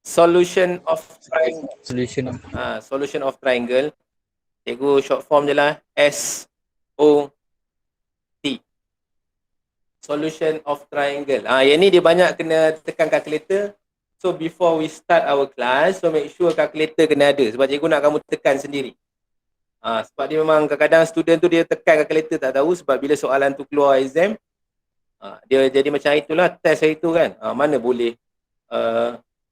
Solution of triangle. Solution of Solution of triangle. Cikgu short form je lah. SOT. Solution of triangle. Yang ni dia banyak kena tekan calculator. So before we start our class, so make sure calculator kena ada. Sebab cikgu nak kamu tekan sendiri. Sebab dia memang kadang-kadang student tu dia tekan calculator tak tahu sebab bila soalan tu keluar exam, dia jadi macam itulah test hari tu kan. Mana boleh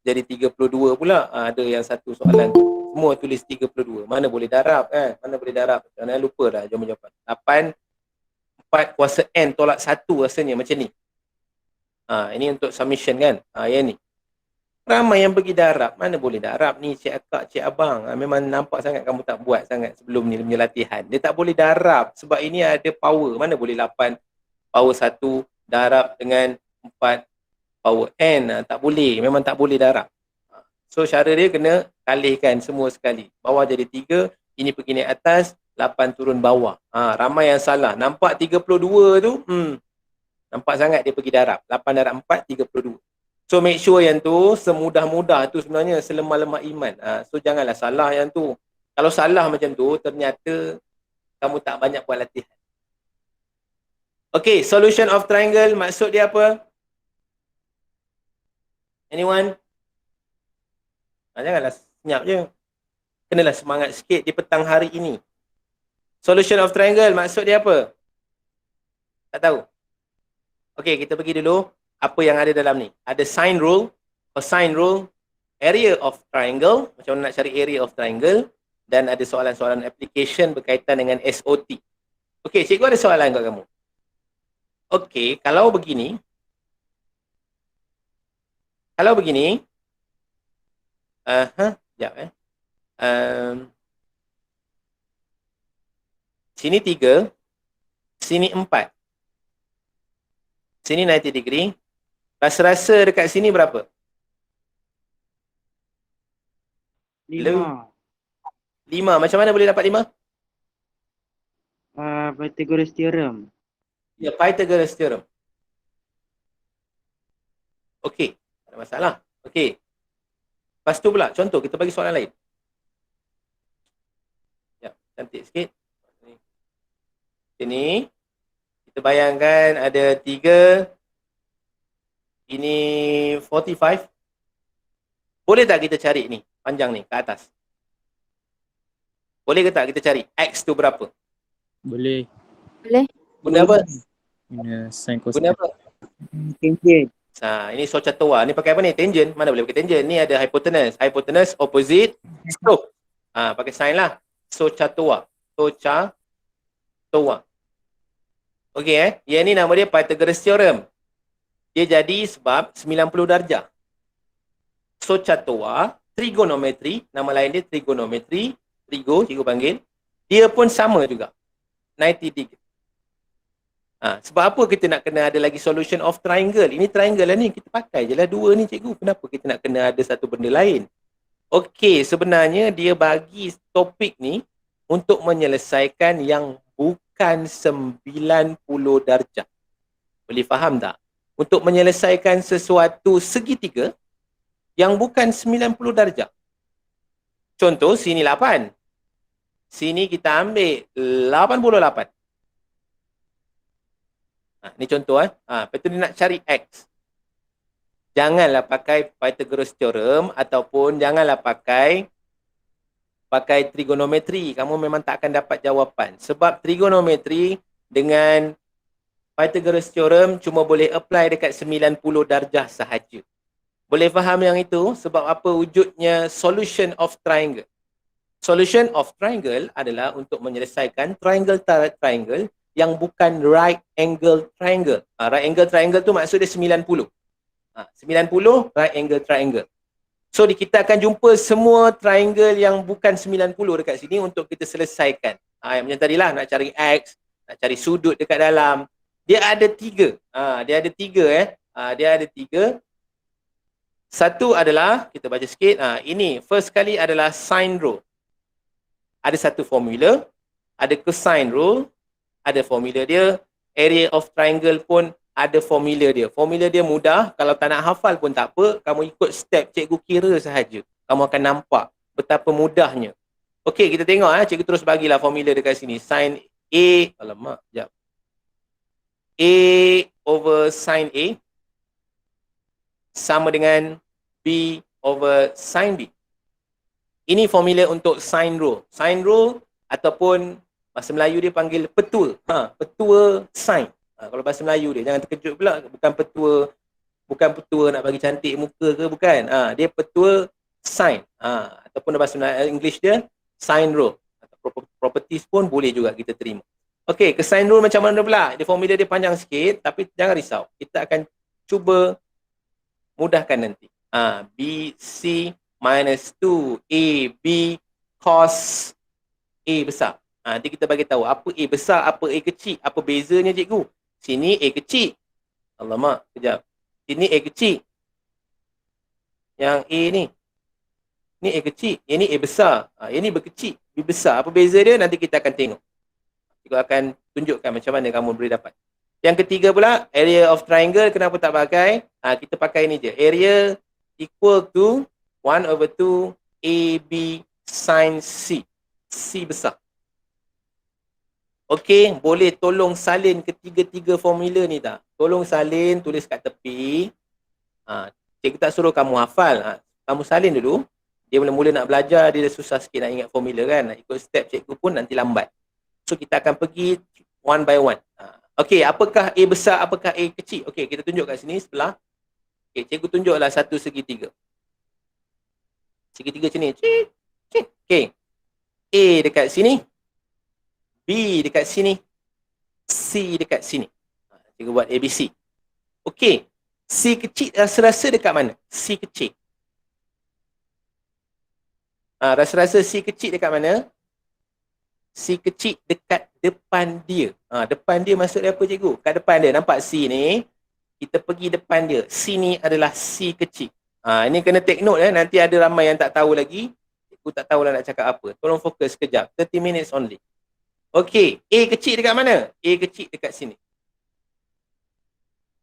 jadi 32 pula. Ada yang satu soalan tu semua tulis 32. Mana boleh darab kan? Mana boleh darab? Jangan lupa dah jawapan. 8 4 kuasa N tolak 1 rasanya macam ni. Ini untuk submission kan. Yang ni. Ramai yang pergi darab. Mana boleh darab ni cik akak, cik abang. Memang nampak sangat kamu tak buat sangat sebelum ni punya latihan. Dia tak boleh darab sebab ini ada power. Mana boleh 8 power 1 darab dengan 4 power N. Tak boleh. Memang tak boleh darab. So cara dia kena kalihkan semua sekali. Bawah jadi 3. Ini pergi naik atas. 8 turun bawah. Ramai yang salah. Nampak 32 tu. Nampak sangat dia pergi darab. 8 darab 4, 32. So make sure yang tu semudah-mudah tu sebenarnya selemah-lemah iman. So janganlah salah yang tu. Kalau salah macam tu ternyata kamu tak banyak buat latihan. Okay, solution of triangle maksud dia apa? Anyone? Janganlah senyap je. Kenalah semangat sikit di petang hari ini. Solution of triangle maksud dia apa? Tak tahu? Okay, kita pergi dulu. Apa yang ada dalam ni? Ada sine rule, cosine rule, area of triangle, macam mana nak cari area of triangle, dan ada soalan-soalan application berkaitan dengan SOT. Okey, cikgu ada soalan kat kamu. Okey, kalau begini, sekejap sini 3, sini 4. Sini 90 degree. Rasa-rasa dekat sini berapa? 5. 5. Macam mana boleh dapat 5? Pythagoras theorem. Ya, Pythagoras theorem. Okey, tak ada masalah. Okey. Lepas tu pula, contoh kita bagi soalan lain. Ya, cantik sikit. Sini. Kita bayangkan ada 3. Ini 45. Boleh tak kita cari ni, panjang ni, ke atas? Boleh ke tak kita cari X tu berapa? boleh. Guna apa? Sin cos. Guna apa? Tangent. Ini Socatua. Ni pakai apa ni? Tangent. Mana boleh pakai tangent? Ni ada hypotenuse. Hypotenuse, opposite, slope. Pakai sin lah. Socatua. Okey Yang ni nama dia Pythagoras theorem. Dia jadi sebab 90 darjah. Socatua, trigonometry, nama lain dia trigonometry, cikgu panggil. Dia pun sama juga. 90 degree. Sebab apa kita nak kena ada lagi solution of triangle? Ini triangle lah ni, kita pakai je lah 2 ni cikgu. Kenapa kita nak kena ada satu benda lain? Okey, sebenarnya dia bagi topik ni untuk menyelesaikan yang bukan 90 darjah. Boleh faham tak? Untuk menyelesaikan sesuatu segitiga yang bukan 90 darjah. Contoh, sini 8. Sini kita ambil 88. Ni contoh lepas tu dia nak cari X. Janganlah pakai Pythagoras theorem ataupun janganlah pakai trigonometri. Kamu memang tak akan dapat jawapan. Sebab trigonometri dengan Pythagoras theorem cuma boleh apply dekat 90 darjah sahaja. Boleh faham yang itu? Sebab apa wujudnya solution of triangle? Solution of triangle adalah untuk menyelesaikan triangle yang bukan right angle triangle. Right angle triangle tu maksud dia 90. 90 right angle triangle. So kita akan jumpa semua triangle yang bukan 90 dekat sini untuk kita selesaikan. Yang macam tadi lah, nak cari X, nak cari sudut dekat dalam. Dia ada 3. Dia ada 3. Satu adalah, kita baca sikit. Ini, first kali adalah sine rule. Ada satu formula. Ada cosine rule. Ada formula dia. Area of triangle pun ada formula dia. Formula dia mudah, kalau tak nak hafal pun tak apa, kamu ikut step cikgu kira sahaja. Kamu akan nampak betapa mudahnya. Okey, kita tengok cikgu terus bagilah formula dekat sini. Sin A, alamak, sekejap. A over sin A sama dengan B over sin B. Ini formula untuk sine rule. Sine rule ataupun bahasa Melayu dia panggil petua. Petua sine. Kalau bahasa Melayu dia, jangan terkejut pula. Bukan petua nak bagi cantik muka ke, bukan. Dia petua sine. Ataupun bahasa English dia sine rule. Properties pun boleh juga kita terima. Okey, ke sine rule macam mana pula? Dia formula dia panjang sikit, tapi jangan risau. Kita akan cuba mudahkan nanti. B, C minus 2AB cos A besar. Nanti kita bagi tahu apa A besar, apa A kecil, apa bezanya cikgu. Sini A kecil. Alamak, kejap. Sini A kecil. Yang A ni. Ni A kecil, yang ni A besar. Yang ni berkecil, B besar. Apa beza dia? Nanti kita akan tengok. Cikgu akan tunjukkan macam mana kamu boleh dapat. Yang ketiga pula, area of triangle. Kenapa tak pakai? Kita pakai ni je. Area equal to 1 over 2 AB sin C. C besar. Okey, boleh tolong salin ketiga-tiga formula ni tak? Tolong salin, tulis kat tepi. Cikgu tak suruh kamu hafal. Kamu salin dulu. Dia mula-mula nak belajar, dia dah susah sikit nak ingat formula kan. Nak ikut step cikgu pun nanti lambat. So kita akan pergi one by one. Okey, apakah A besar, apakah A kecil? Okey, kita tunjuk kat sini sebelah. Okey, cikgu tunjuklah satu segitiga. Segitiga macam ni. Okey. A dekat sini. B dekat sini. C dekat sini. Cikgu buat ABC. Okey. C kecil rasa-rasa dekat mana? C kecil. Rasa-rasa C kecil dekat mana? C kecil dekat depan dia. Depan dia maksud dia apa cikgu? Kat depan dia. Nampak C ni? Kita pergi depan dia. C ni adalah C kecil. Ini kena take note nanti ada ramai yang tak tahu lagi. Cikgu tak tahulah nak cakap apa. Tolong fokus sekejap. 30 minutes only. Okey, A kecil dekat mana? A kecil dekat sini.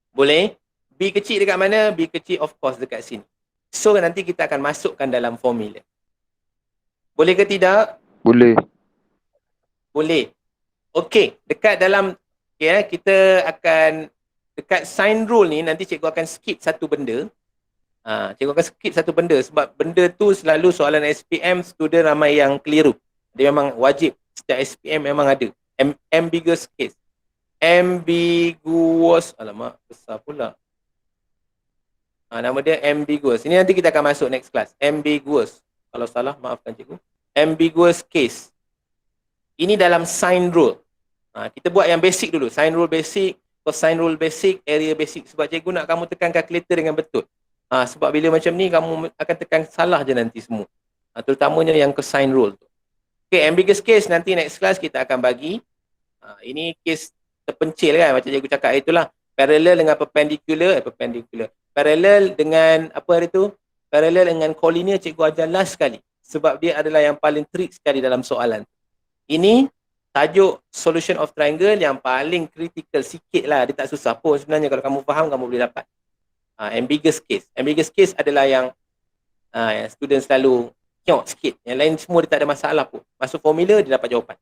Boleh? B kecil dekat mana? B kecil of course dekat sini. So nanti kita akan masukkan dalam formula. Boleh ke tidak? Boleh. Boleh. Okey, dekat dalam kita akan dekat sign rule ni nanti cikgu akan skip satu benda. Cikgu akan skip satu benda sebab benda tu selalu soalan SPM student ramai yang keliru. Dia memang wajib, setiap SPM memang ada. Ambiguous case. Ambiguous, alamak besar pula. Nama dia ambiguous. Ini nanti kita akan masuk next class. Ambiguous. Kalau salah maafkan cikgu. Ambiguous case. Ini dalam sign rule. Kita buat yang basic dulu. Sign rule basic, cosine rule basic, area basic. Sebab cikgu nak kamu tekan calculator dengan betul. Sebab bila macam ni kamu akan tekan salah je nanti semua. Terutamanya yang cosine rule tu. Okay, ambiguous case nanti next class kita akan bagi. Ini case terpencil kan macam cikgu cakap itulah. Parallel dengan perpendicular. Parallel dengan apa hari tu? Parallel dengan collinear cikgu ajar last sekali. Sebab dia adalah yang paling trik sekali dalam soalan. Ini tajuk solution of triangle yang paling critical sikit lah. Dia tak susah pun sebenarnya kalau kamu faham kamu boleh dapat. Ambiguous case. Ambiguous case adalah yang student selalu tengok sikit. Yang lain semua dia tak ada masalah pun. Masuk formula dia dapat jawapan.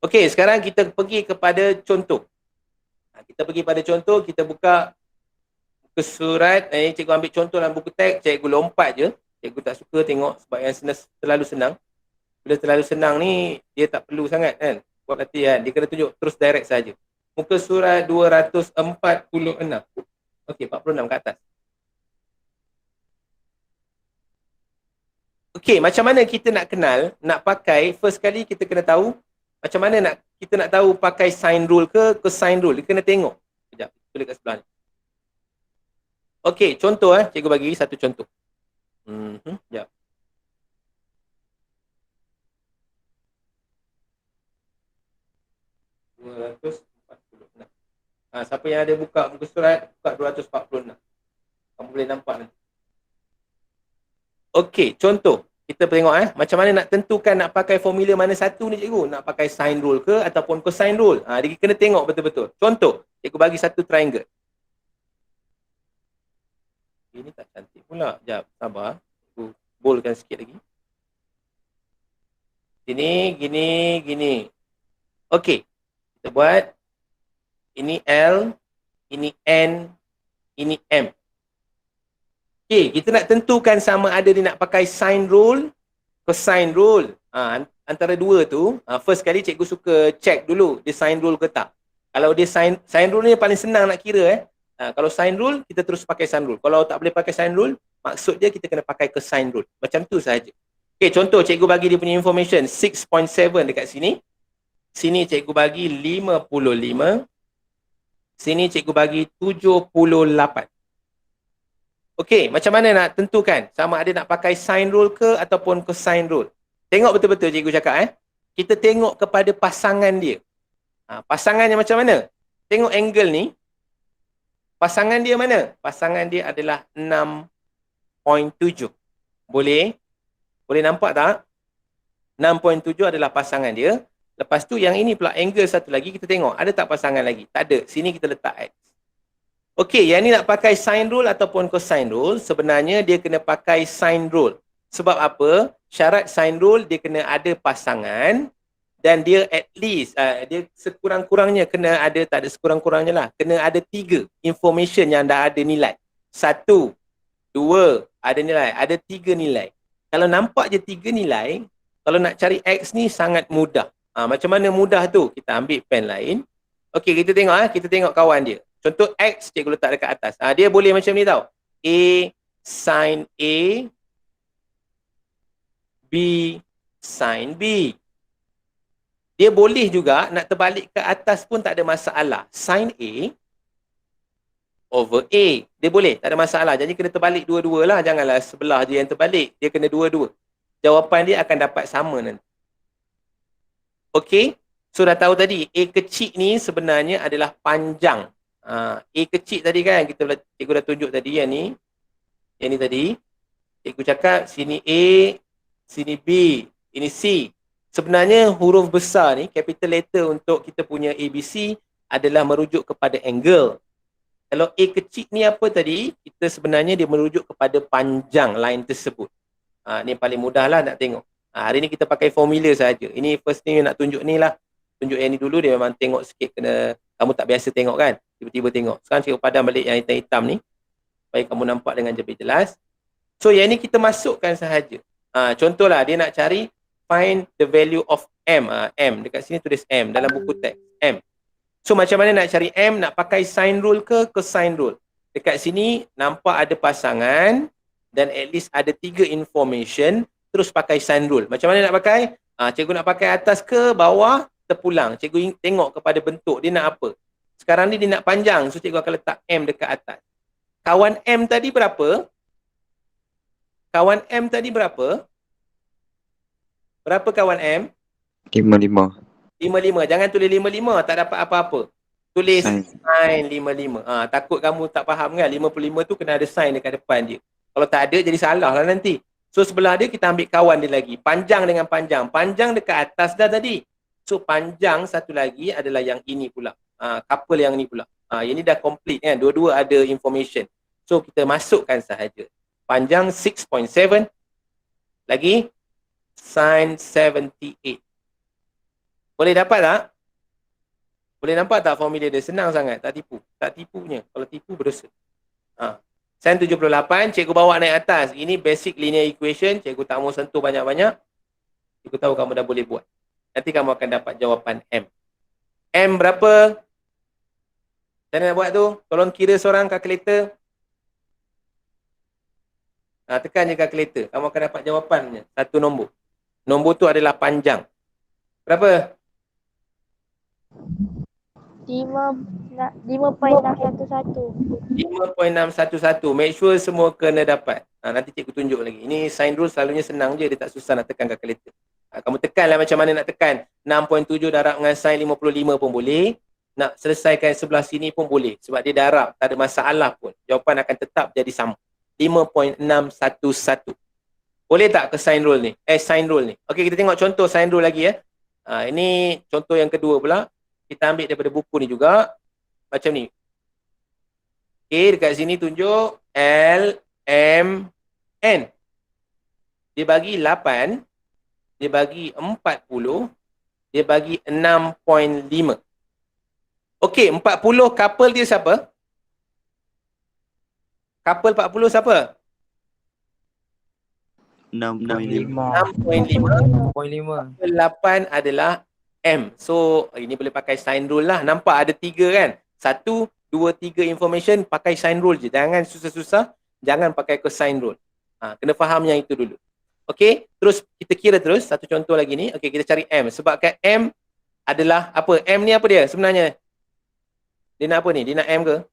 Okey, sekarang kita pergi kepada contoh. Kita pergi pada contoh, kita buka muka surat. Cikgu ambil contoh dalam buku teks, cikgu lompat je. Cikgu tak suka tengok sebab yang terlalu senang. Bila terlalu senang ni, dia tak perlu sangat kan. Buat latihan, dia kena tunjuk terus direct saja. Muka surat 246. Okey, 46 ke atas. Okey, macam mana kita nak kenal, nak pakai, first kali kita kena tahu macam mana kita nak tahu pakai sine rule ke cosine rule. Kita kena tengok. Sekejap, tulis kat sebelah ni. Okey, contoh cikgu bagi satu contoh. Sekejap. Siapa yang ada buka muka surat, buka 246. Kamu boleh nampak nanti. Okey, contoh. Kita tengok macam mana nak tentukan nak pakai formula mana satu ni cikgu. Nak pakai sine rule ke ataupun cosine rule. Dia kena tengok betul-betul. Contoh, cikgu bagi satu triangle. Ini tak cantik pula. Sekejap, sabar. Aku boldkan sikit lagi. Sini, gini. Okey. Kita buat. Ini L, ini N, ini M. Okey, kita nak tentukan sama ada dia nak pakai sine rule, cosine rule. Antara dua tu, first kali cikgu suka check dulu dia sine rule ke tak. Kalau dia sine rule ni paling senang nak kira kalau sine rule, kita terus pakai sine rule. Kalau tak boleh pakai sine rule, maksud dia kita kena pakai cosine rule. Macam tu sahaja. Okey, contoh cikgu bagi dia punya information 6.7 dekat sini. Sini cikgu bagi 55. Sini cikgu bagi 78. Okey, macam mana nak tentukan sama ada nak pakai sine rule ke ataupun cosine rule? Tengok betul-betul cikgu cakap Kita tengok kepada pasangan dia. Pasangannya macam mana? Tengok angle ni. Pasangan dia mana? Pasangan dia adalah 6.7. Boleh? Boleh nampak tak? 6.7 adalah pasangan dia. Lepas tu yang ini pula angle satu lagi kita tengok. Ada tak pasangan lagi? Tak ada. Sini kita letak X. Okey, yang ni nak pakai sine rule ataupun cosine rule, sebenarnya dia kena pakai sine rule. Sebab apa? Syarat sine rule dia kena ada pasangan dan dia at least, dia sekurang-kurangnya kena ada, tak ada sekurang-kurangnya lah, kena ada 3 information yang dah ada nilai. 1, 2, ada nilai, ada 3 nilai. Kalau nampak je 3 nilai, kalau nak cari X ni sangat mudah. Macam mana mudah tu? Kita ambil pen lain. Okey, kita tengok kawan dia. Contoh X, cikgu letak dekat atas. Dia boleh macam ni tau. A sin A, B sin B. Dia boleh juga nak terbalik ke atas pun tak ada masalah. Sin A over A. Dia boleh, tak ada masalah. Jadi kena terbalik dua-dua lah. Janganlah sebelah je yang terbalik. Dia kena dua-dua. Jawapan dia akan dapat sama nanti. Okey. So dah tahu tadi, A kecil ni sebenarnya adalah panjang. A kecil tadi kan, cikgu dah tunjuk tadi yang ni. Yang ni tadi. Cikgu cakap sini A, sini B, ini C. Sebenarnya huruf besar ni, capital letter untuk kita punya ABC adalah merujuk kepada angle. Kalau A kecil ni apa tadi, kita sebenarnya dia merujuk kepada panjang line tersebut. Ni paling mudah lah nak tengok. Hari ni kita pakai formula saja. Ini first ni nak tunjuk ni lah. Tunjuk yang ni dulu, dia memang tengok sikit kena, kamu tak biasa tengok kan. Tiba-tiba tengok. Sekarang cikgu padam balik yang hitam-hitam ni. Supaya kamu nampak dengan lebih jelas. So yang ni kita masukkan sahaja. Contohlah dia nak cari find the value of M. M. Dekat sini tulis M dalam buku teks. M. So macam mana nak cari M? Nak pakai sine rule ke cosine rule? Dekat sini nampak ada pasangan dan at least ada 3 information. Terus pakai sine rule. Macam mana nak pakai? Cikgu nak pakai atas ke bawah? Terpulang. Cikgu tengok kepada bentuk. Dia nak apa? Sekarang ni dia nak panjang. So cikgu akan letak M dekat atas. Kawan M tadi berapa? Kawan M tadi berapa? Berapa kawan M? 55. 55. Jangan tulis 55. Tak dapat apa-apa. Tulis sin 55. Takut kamu tak faham kan? 55 tu kena ada sin dekat depan dia. Kalau tak ada jadi salah lah nanti. So sebelah dia kita ambil kawan dia lagi. Panjang dengan panjang. Panjang dekat atas dah tadi. So panjang satu lagi adalah yang ini pula. Couple yang ni pula. Yang ni dah complete kan. Dua-dua ada information. So kita masukkan sahaja. Panjang 6.7. Lagi sin 78. Boleh dapat tak? Boleh nampak tak formula dia? Senang sangat. Tak tipu. Tak tipunya. Kalau tipu berdosa. Sin 78. Cikgu bawa naik atas. Ini basic linear equation. Cikgu tak mau sentuh banyak-banyak. Cikgu tahu kamu dah boleh buat. Nanti kamu akan dapat jawapan M. M berapa? Macam mana nak buat tu? Tolong kira seorang kalkulator. Tekan je kalkulator. Kamu akan dapat jawapannya. Satu nombor. Nombor tu adalah panjang. Berapa? 5.611. 5.611. Make sure semua kena dapat. Nanti cikgu tunjuk lagi. Ini sine rule selalunya senang je. Dia tak susah nak tekan kalkulator. Kamu tekanlah macam mana nak tekan. 6.7 darab dengan sin 55 pun boleh. Nak selesaikan sebelah sini pun boleh. Sebab dia darab. Tak ada masalah pun. Jawapan akan tetap jadi sama. 5.611. Boleh tak ke sine rule ni? Sine rule ni. Okey, kita tengok contoh sine rule lagi ya. Ini contoh yang kedua pula. Kita ambil daripada buku ni juga. Macam ni. Okey, dekat sini tunjuk L, M, N. Dia bagi 8, dia bagi 40, dia bagi 6.5. Okey, 40 couple dia siapa? Couple 40 siapa? 6.5. 6.5. 6.5. 8 adalah M. So, ini boleh pakai sign rule lah. Nampak ada 3 kan? 1, 2, 3 information, pakai sign rule je. Jangan susah-susah, jangan pakai cosine rule. Kena faham yang itu dulu. Okey, terus kita kira terus. Satu contoh lagi ni. Okey, kita cari M. Sebab kan M adalah apa? M ni apa dia sebenarnya? Dia nak apa ni? Dia nak M ke?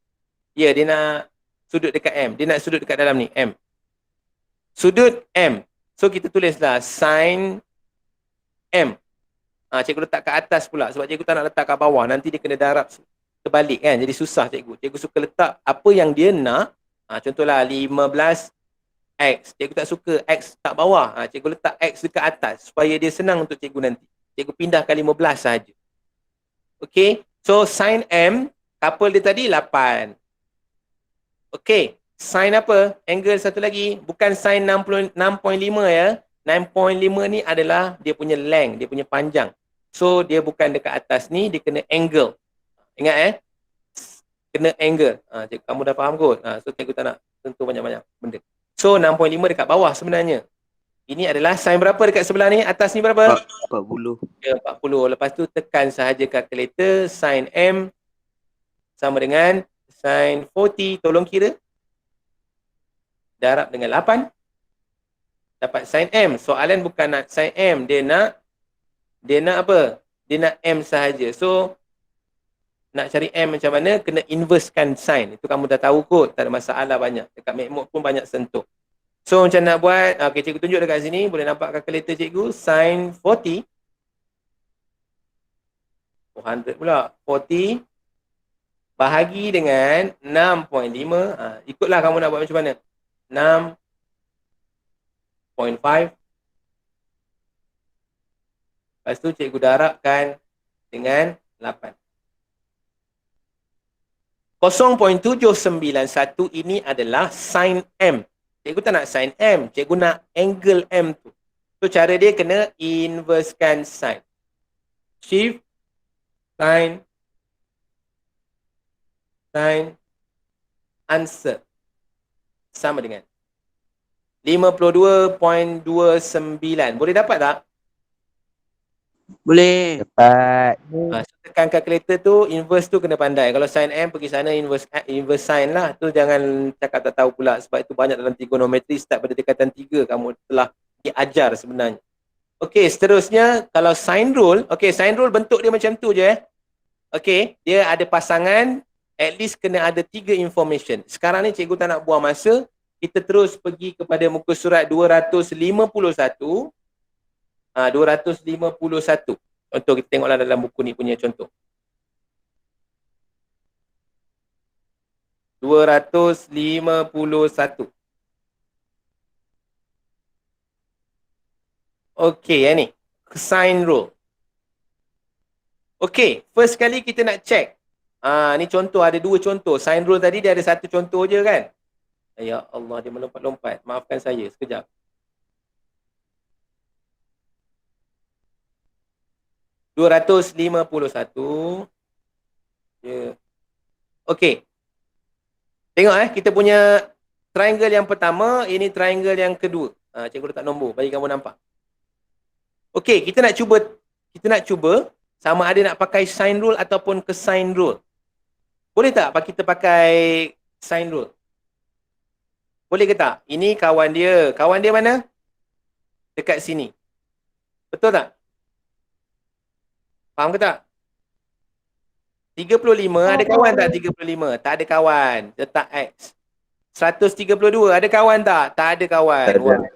Ya, dia nak sudut dekat M. Dia nak sudut dekat dalam ni, M. Sudut M. So, kita tulislah sin M. Cikgu letak kat atas pula. Sebab cikgu tak nak letak kat bawah. Nanti dia kena darab terbalik kan. Jadi susah cikgu. Cikgu suka letak apa yang dia nak. Contohlah 15X. Cikgu tak suka X tak bawah. Cikgu letak X dekat atas. Supaya dia senang untuk cikgu nanti. Cikgu pindahkan 15 sahaja. Okay. So, sin M. Couple dia tadi 8. Okay. Sin apa? Angle satu lagi. Bukan sin 6.5 ya. 9.5 ni adalah dia punya length. Dia punya panjang. So, dia bukan dekat atas ni. Dia kena angle. Ingat kena angle. Cikgu, kamu dah faham kot? So, cikgu tak nak tentu banyak-banyak benda. So, 6.5 dekat bawah sebenarnya. Ini adalah sin berapa dekat sebelah ni? Atas ni berapa? 40. Ya, 40. Lepas tu tekan sahaja kalkulator. Sin M sama dengan sin 40. Tolong kira. Darab dengan 8. Dapat sin M. Soalan bukan nak sin M. Dia nak apa? Dia nak M sahaja. So, nak cari M macam mana? Kena inversekan sin. Itu kamu dah tahu kot. Tak ada masalah banyak. Dekat MacBook pun banyak sentuh. So, macam nak buat. Okay, cikgu tunjuk dekat sini. Boleh nampak kalkulator cikgu. Sin 40. 400 pula. 40. Bahagi dengan 6.5. Ikutlah kamu nak buat macam mana. 6.5. Lepas tu cikgu darabkan dengan 8. 0.791 ini adalah sin M. Cikgu tak nak sin M. Cikgu nak angle M tu. So cara dia kena inversekan sin. Shift sin answer sama dengan 52.29. Boleh dapat tak? Boleh. Dapat. So tekan kalkulator tu, inverse tu kena pandai. Kalau sin M pergi sana, inverse sin lah. Tu jangan cakap tak tahu pula. Sebab itu banyak dalam trigonometri, start pada dekatan 3 kamu telah diajar sebenarnya. Okey, seterusnya kalau sin rule, okey, sin rule bentuk dia macam tu je Okey, dia ada pasangan, at least kena ada 3 information. Sekarang ni cikgu tak nak buang masa, kita terus pergi kepada muka surat 251. 251. Contoh kita tengoklah dalam buku ni punya contoh. 251. Okey, yang ni. Cosine rule. Okey, first kali kita nak check. Ni contoh, ada 2 contoh. Sine rule tadi dia ada 1 contoh je kan? Ya Allah, dia melompat-lompat. Maafkan saya, sekejap. $251. Ya. Okey. Tengok kita punya triangle yang pertama, ini triangle yang kedua. Cikgu letak nombor bagi kamu nampak. Okey, kita nak cuba sama ada nak pakai sine rule ataupun cosine rule. Boleh tak kita pakai sine rule? Boleh ke tak? Ini kawan dia. Kawan dia mana? Dekat sini. Betul tak? Faham ke tak? 35, ada kawan tak 35? Tak ada kawan. Letak X. 132, ada kawan tak? Tak ada kawan. Wah.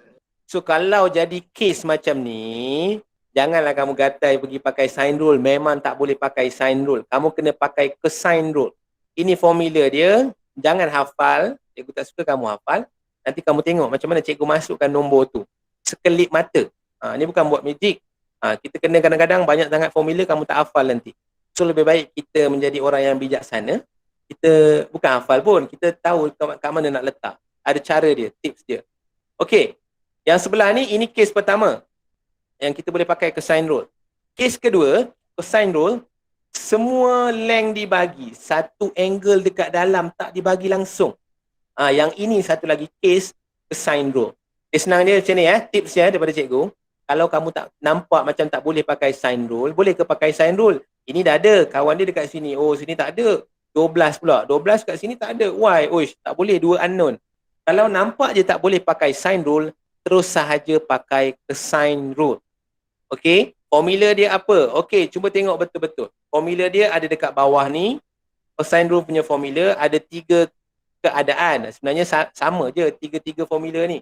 So kalau jadi case macam ni, janganlah kamu gatai pergi pakai sine rule. Memang tak boleh pakai sine rule. Kamu kena pakai cosine rule. Ini formula dia. Jangan hafal. Cikgu tak suka kamu hafal. Nanti kamu tengok macam mana cikgu masukkan nombor tu. Sekelip mata. Ni bukan buat magic. Kita kena kadang-kadang banyak sangat formula kamu tak hafal nanti. So lebih baik kita menjadi orang yang bijaksana. Kita bukan hafal pun. Kita tahu kat mana nak letak. ada cara dia, tips dia. Okey. Yang sebelah ni, ini case pertama yang kita boleh pakai cosine rule. Case kedua, cosine rule, semua length dibagi, satu angle dekat dalam tak dibagi langsung. Yang ini satu lagi case cosine rule. Senang dia macam ni tips dia daripada cikgu. Kalau kamu tak nampak macam tak boleh pakai sine rule, boleh ke pakai sine rule? Ini dah ada, kawan dia dekat sini. Oh, sini tak ada. 12 pula. 12 kat sini tak ada. Why? Oish, tak boleh, dua unknown. Kalau nampak je tak boleh pakai sine rule, terus sahaja pakai cosine rule. Okey, formula dia apa? Okey, cuba tengok betul-betul. Formula dia ada dekat bawah ni. Cosine rule punya formula ada 3 keadaan. Sebenarnya sama je tiga formula ni.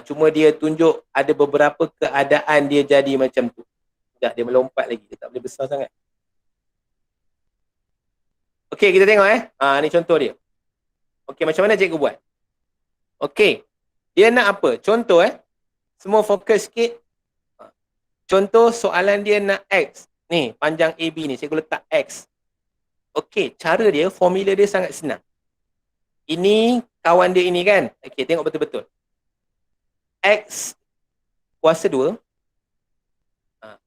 Cuma dia tunjuk ada beberapa keadaan dia jadi macam tu. Sekejap, dia melompat lagi. Dia tak boleh besar sangat. Okey, kita tengok ni contoh dia. Okey, macam mana cikgu buat? Okey, dia nak apa? Contoh semua fokus sikit. Contoh soalan dia nak X. Ni, panjang AB ni. Cikgu letak X. Okey, cara dia, formula dia sangat senang. Ini kawan dia ini kan? Okey, tengok betul-betul. X kuasa 2.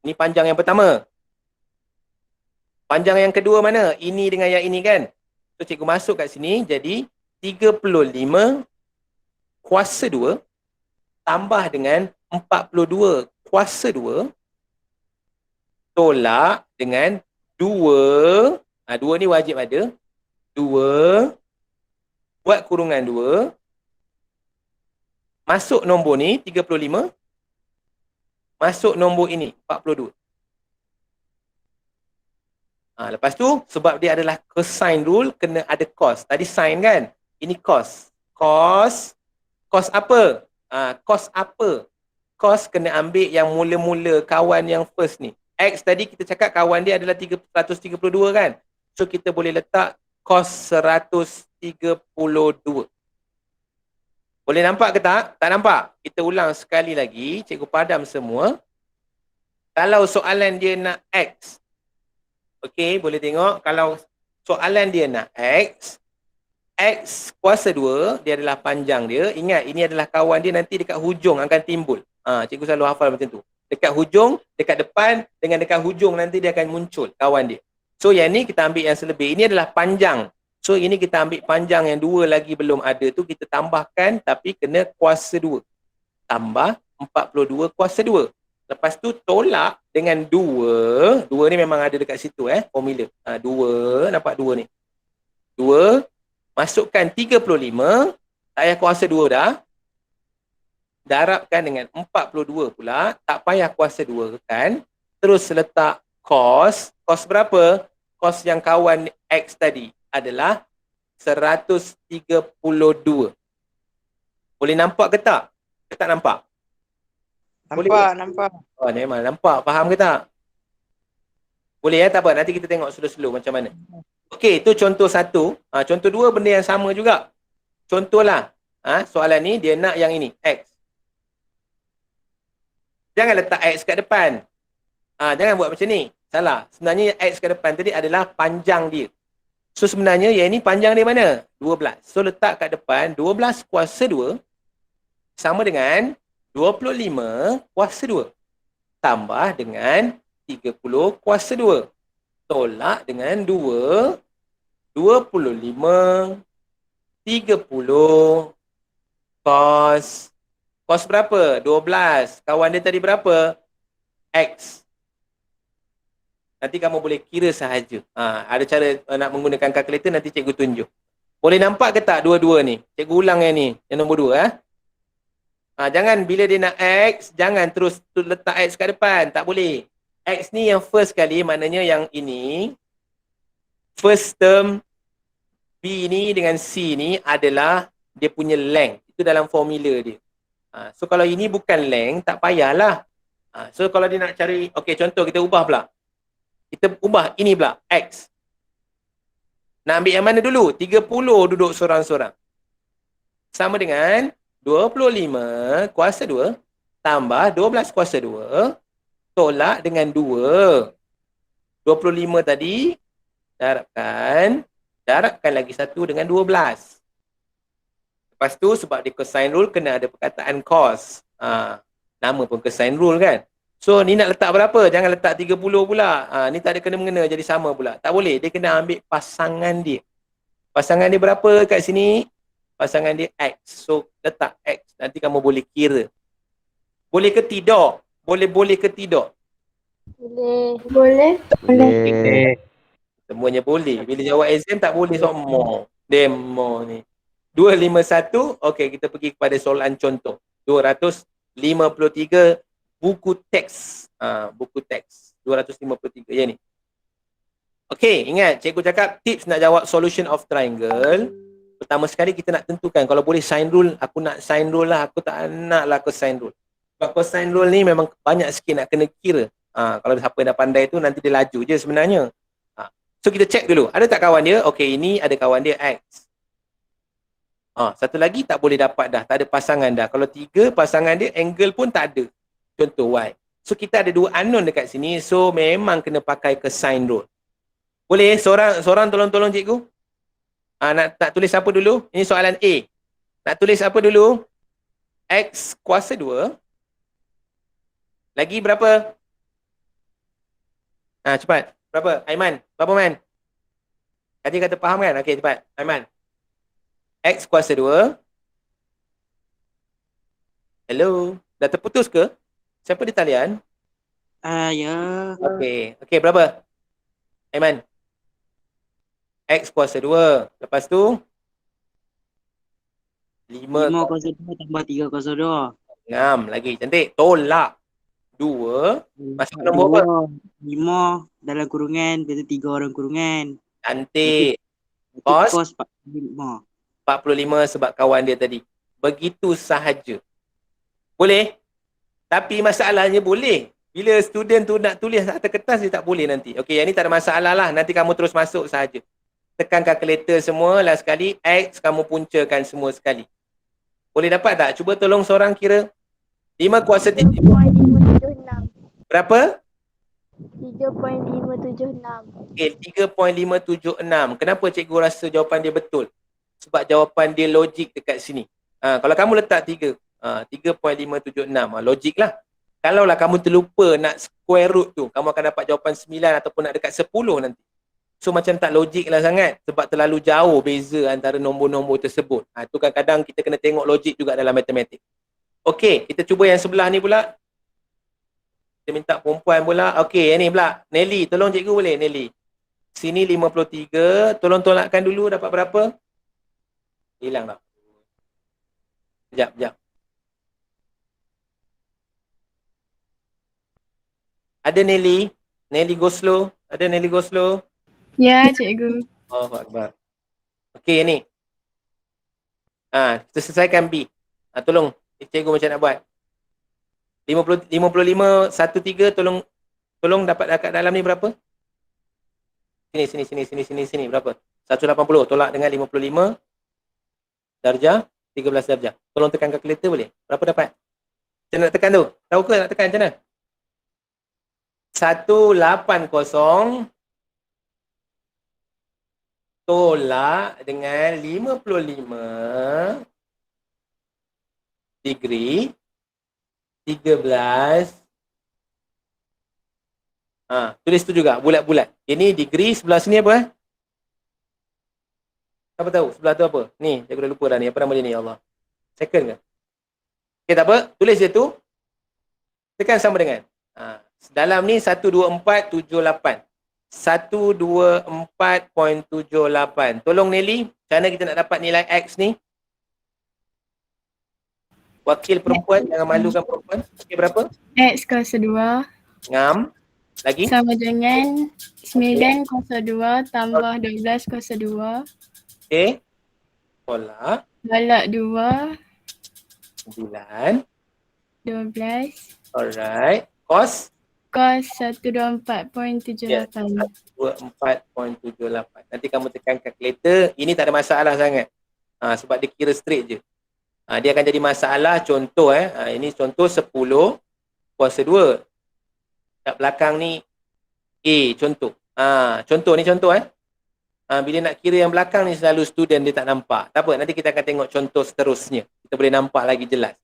Ini panjang yang pertama. Panjang yang kedua mana? Ini dengan yang ini kan? So, cikgu masuk kat sini. Jadi, 35 kuasa 2 tambah dengan 42 kuasa 2 tolak dengan 2. 2 ni wajib ada. 2 buat kurungan 2. Masuk nombor ni 35. Masuk nombor ini 42. Lepas tu sebab dia adalah cosine rule kena ada cos. Tadi sin kan? Ini cos. Cos apa? Cos apa? Cos kena ambil yang mula-mula kawan yang first ni. X tadi kita cakap kawan dia adalah 132 kan? So kita boleh letak cos 132. Boleh nampak ke tak? Tak nampak? Kita ulang sekali lagi. Cikgu padam semua. Kalau soalan dia nak X. Okey, boleh tengok. Kalau soalan dia nak X. X kuasa 2, dia adalah panjang dia. Ingat, ini adalah kawan dia nanti dekat hujung akan timbul. Cikgu selalu hafal macam tu. Dekat hujung, dekat depan, dengan dekat hujung nanti dia akan muncul kawan dia. So yang ni kita ambil yang selebih. Ini adalah panjang. So ini kita ambil panjang yang 2 lagi belum ada tu kita tambahkan tapi kena kuasa 2. Tambah 42 kuasa 2. Lepas tu tolak dengan 2. 2 ni memang ada dekat situ formula. 2, nampak 2 ni. 2, masukkan 35. Tak payah kuasa 2 dah. Darabkan dengan 42 pula. Tak payah kuasa 2 kan. Terus letak cos. Cos berapa? Cos yang kawan X tadi adalah 132. Boleh nampak ke tak? Ke tak nampak? Nampak. Oh, memang nampak. Faham ke tak? Boleh tak apa. Nanti kita tengok slow-slow macam mana. Okey, itu contoh 1. Contoh 2 benda yang sama juga. Contohlah. Soalan ni dia nak yang ini. X. Jangan letak X kat depan. Jangan buat macam ni. Salah. Sebenarnya X kat depan tadi adalah panjang dia. So sebenarnya yang ini panjang dia mana? 12. So letak kat depan 12 kuasa 2 sama dengan 25 kuasa 2 tambah dengan 30 kuasa 2 tolak dengan 2 25 30 cos berapa? 12. Kawan dia tadi berapa? X. Nanti kamu boleh kira sahaja. Ada cara nak menggunakan kalkulator, nanti cikgu tunjuk. Boleh nampak ke tak dua-dua ni? Cikgu ulang yang ni, yang nombor 2. Jangan bila dia nak X, jangan terus letak X kat depan. Tak boleh. X ni yang first kali, maknanya yang ini. First term B ni dengan C ni adalah dia punya length. Itu dalam formula dia. So kalau ini bukan length, tak payahlah. So kalau dia nak cari, okey contoh kita ubah pula. Kita ubah ini pula, X. Nak ambil yang mana dulu? 30 duduk sorang-sorang. Sama dengan 25 kuasa 2 tambah 12 kuasa 2 tolak dengan 2. 25 tadi, darabkan lagi 1 dengan 12. Lepas Lepas tu sebab dia cosine rule kena ada perkataan cos. Nama pun cosine rule kan. So ni nak letak berapa? Jangan letak 30 pula. Ni tak ada kena-mengena jadi sama pula. Tak boleh. Dia kena ambil pasangan dia. Pasangan dia berapa kat sini? Pasangan dia X. So letak X. Nanti kamu boleh kira. Boleh ke tidak? Boleh ke tidak? Boleh. Boleh. Boleh. Semuanya boleh. Bila jawab exam tak boleh semua. Demo ni. 251. Okey, kita pergi kepada soalan contoh. 253 buku teks. Buku teks. 253 ya ni. Okey, ingat cikgu cakap tips nak jawab solution of triangle. Pertama sekali kita nak tentukan kalau boleh sign rule, aku nak sign rule lah, aku tak nak lah cosine rule. Sebab cosine rule ni memang banyak sikit nak kena kira. Kalau siapa yang dah pandai tu nanti dia laju je sebenarnya. So kita check dulu, ada tak kawan dia? Okey, ini ada kawan dia X. Satu lagi tak boleh dapat dah, tak ada pasangan dah. Kalau 3 pasangan dia angle pun tak ada. Contoh Y. So kita ada 2 unknown dekat sini, so memang kena pakai cosine rule. Boleh? Seorang tolong cikgu. Nak tulis apa dulu? Ini soalan A. Nak tulis apa dulu? X kuasa 2. Lagi berapa? Cepat. Berapa? Aiman. Berapa Man? Tadi kata faham kan? Okey, cepat. Aiman. X kuasa 2. Hello. Dah terputus ke? Siapa di talian? Ya. Okey, berapa? Aiman. X kuasa 2. Lepas tu 5 kuasa 2 tambah 3 kuasa 2. 6 lagi. Cantik. Tolak 2. Masuk nombor apa? 5 dalam kurungan, lepas tu 3 orang kurungan. Cantik. Cos Cos 45. 45 sebab kawan dia tadi. Begitu sahaja. Boleh? Tapi masalahnya boleh. Bila student tu nak tulis atas kertas, dia tak boleh nanti. Okey, yang ni tak ada masalah lah. Nanti kamu terus masuk sahaja. Tekan calculator semua, last sekali. X, kamu puncakan semua sekali. Boleh dapat tak? Cuba tolong seorang kira. 5 kuasa 3. 3.576. Berapa? 3.576. Okey, 3.576. Kenapa cikgu rasa jawapan dia betul? Sebab jawapan dia logik dekat sini. Kalau kamu letak 3, 3.576, logik lah. Kalaulah kamu terlupa nak square root tu, kamu akan dapat jawapan 9 ataupun nak dekat 10 nanti. So macam tak logik lah sangat sebab terlalu jauh beza antara nombor-nombor tersebut. Itu kadang-kadang kita kena tengok logik juga dalam matematik. Okey, kita cuba yang sebelah ni pula. Kita minta perempuan pula. Okey, yang ni pula. Nelly, tolong cikgu boleh Nelly. Sini 53. Tolong tolakkan dulu dapat berapa? Hilang tak? Sekejap. Ada Nelly? Nelly go slow? Ada Nelly go slow? Ya, cikgu. Oh, Akbar. Okey, ni. Kita selesaikan B. Tolong, cikgu macam nak buat. 55, 13, tolong dapat dekat dalam ni berapa? Sini, berapa? 180, tolak dengan 55 darjah, 13 darjah. Tolong tekan kalkulator boleh? Berapa dapat? Macam nak tekan tu? Tahu ke nak tekan macam mana? 180 tolak dengan 55 degree 13. Tulis tu juga bulat-bulat. Ini degree sebelah sini apa? Siapa tahu sebelah tu apa? Ni, saya dah lupa dah ni. Apa nama dia ni, ya Allah? Second ke? Okey, tak apa. Tulis je tu. Tekan sama dengan. Dalam ni 12478. 124.78. Tolong Nelly, macam mana kita nak dapat nilai X ni? Wakil perempuan, jangan malukan perempuan. Okey, berapa? X kuasa 2 Ngam. Lagi? sama dengan 9 kuasa 2 tambah 12 kuasa 2. Okey. Tolak. Tolak 2, 9. 12. Alright. Cos? Cos 124.78. 24.78. Nanti kamu tekan kalkulator. Ini tak ada masalah sangat. Sebab dia kira straight je. Dia akan jadi masalah contoh. Ini contoh 10 kuasa 2. Kat belakang ni A contoh. Contoh ni contoh. Bila nak kira yang belakang ni selalu student dia tak nampak. Tak apa, nanti kita akan tengok contoh seterusnya. Kita boleh nampak lagi jelas.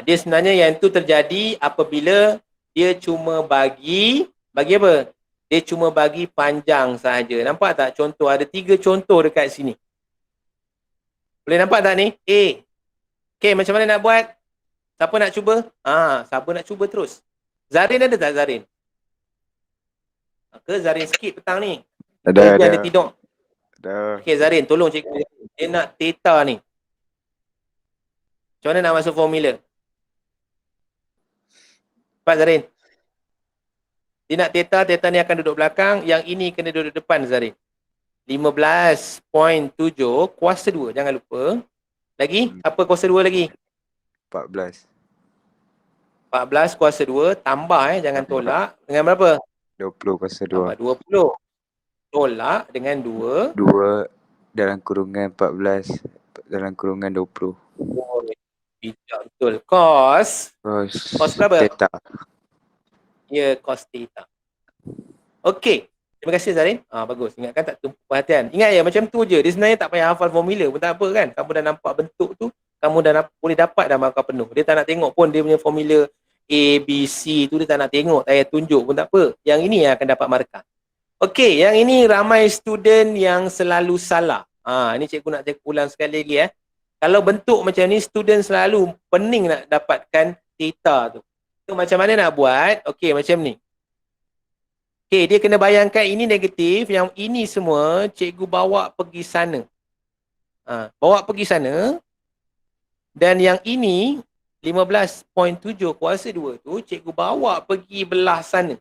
Dia sebenarnya yang itu terjadi apabila dia cuma bagi apa? Dia cuma bagi panjang sahaja. Nampak tak contoh? Ada 3 contoh dekat sini. Boleh nampak tak ni? A. Okay, macam mana nak buat? Siapa nak cuba? Siapa nak cuba terus? Zarin ada tak Zarin? Ke Zarin skip petang ni? Ada. Dia tidur. Ada. Okay Zarin, tolong cikgu. Dia nak theta ni. Macam mana nak masuk formula? Cepat Zarin. Dia nak theta ni akan duduk belakang. Yang ini kena duduk depan Zarin. 15.7 kuasa 2. Jangan lupa. Lagi? Apa kuasa 2 lagi? 14. 14 kuasa 2. Tambah jangan tolak. Dengan berapa? 20 kuasa 2. Tambah 20. Tolak dengan 2. 2 dalam kurungan 14 dalam kurungan 20. Oh, bijak betul. Cos berapa? Theta. Ya, cos theta. Okey. Terima kasih Zarin. Bagus. Ingatkan tak tumpu perhatian. Ingat ya, macam tu je. Dia sebenarnya tak payah hafal formula pun tak apa kan. Kamu dah nampak bentuk tu, kamu dah boleh dapat dah markah penuh. Dia tak nak tengok pun dia punya formula A, B, C tu dia tak nak tengok. Tak payah tunjuk pun tak apa. Yang ini yang akan dapat markah. Okey, yang ini ramai student yang selalu salah. Ini cikgu nak ulang sekali lagi . Kalau bentuk macam ni, student selalu pening nak dapatkan theta tu. So, macam mana nak buat? Okey, macam ni. Okey, dia kena bayangkan ini negatif, yang ini semua cikgu bawa pergi sana. Bawa pergi sana. Dan yang ini 15.7 kuasa 2 tu cikgu bawa pergi belah sana.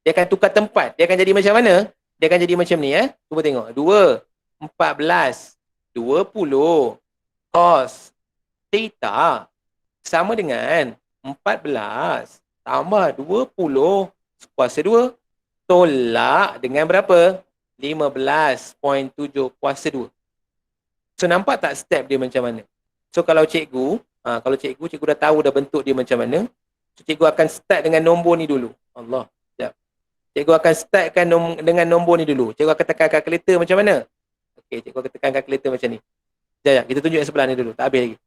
Dia akan tukar tempat. Dia akan jadi macam mana? Dia akan jadi macam ni . Cuba tengok. 2, 14, 20 cos theta sama dengan 14 tambah 20 kuasa 2 tolak dengan berapa? 15.7 kuasa 2. So nampak tak step dia macam mana? So kalau cikgu dah tahu dah bentuk dia macam mana. So cikgu akan start dengan nombor ni dulu. Allah. Sekejap. Cikgu akan startkan dengan nombor ni dulu. Cikgu akan tekan kalkulator macam mana? Okey, cikgu akan tekan kalkulator macam ni. Sekejap, kita tunjuk yang sebelah ni dulu. Tak habis lagi.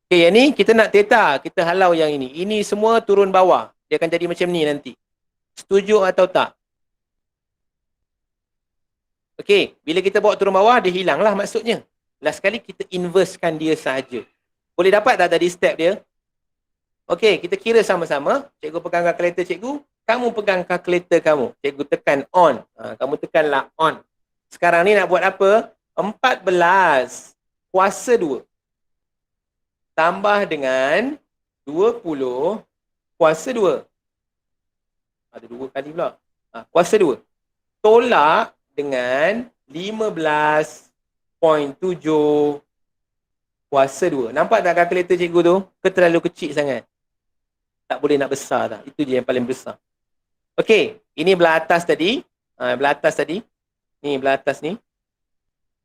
Okey, yang ni kita nak theta. Kita halau yang ini. Ini semua turun bawah. Dia akan jadi macam ni nanti. Setuju atau tak? Okey, bila kita bawa turun bawah, dia hilang lah maksudnya. Last sekali kita inversekan dia sahaja. Boleh dapat tak tadi step dia? Okey, kita kira sama-sama. Cikgu pegang kalkulator cikgu. Kamu pegang kalkulator kamu. Cikgu tekan on. Kamu tekanlah on. Sekarang ni nak buat apa? 14 kuasa 2. Tambah dengan 20 kuasa 2. Ada 2 kali pula. Kuasa 2. Tolak dengan 15.7 kuasa 2. Nampak tak kalkulator cikgu tu? Ke terlalu kecil sangat? Tak boleh nak besar tak? Itu je yang paling besar. Okey, ini belah atas tadi. Belah atas tadi. Ni belah atas ni.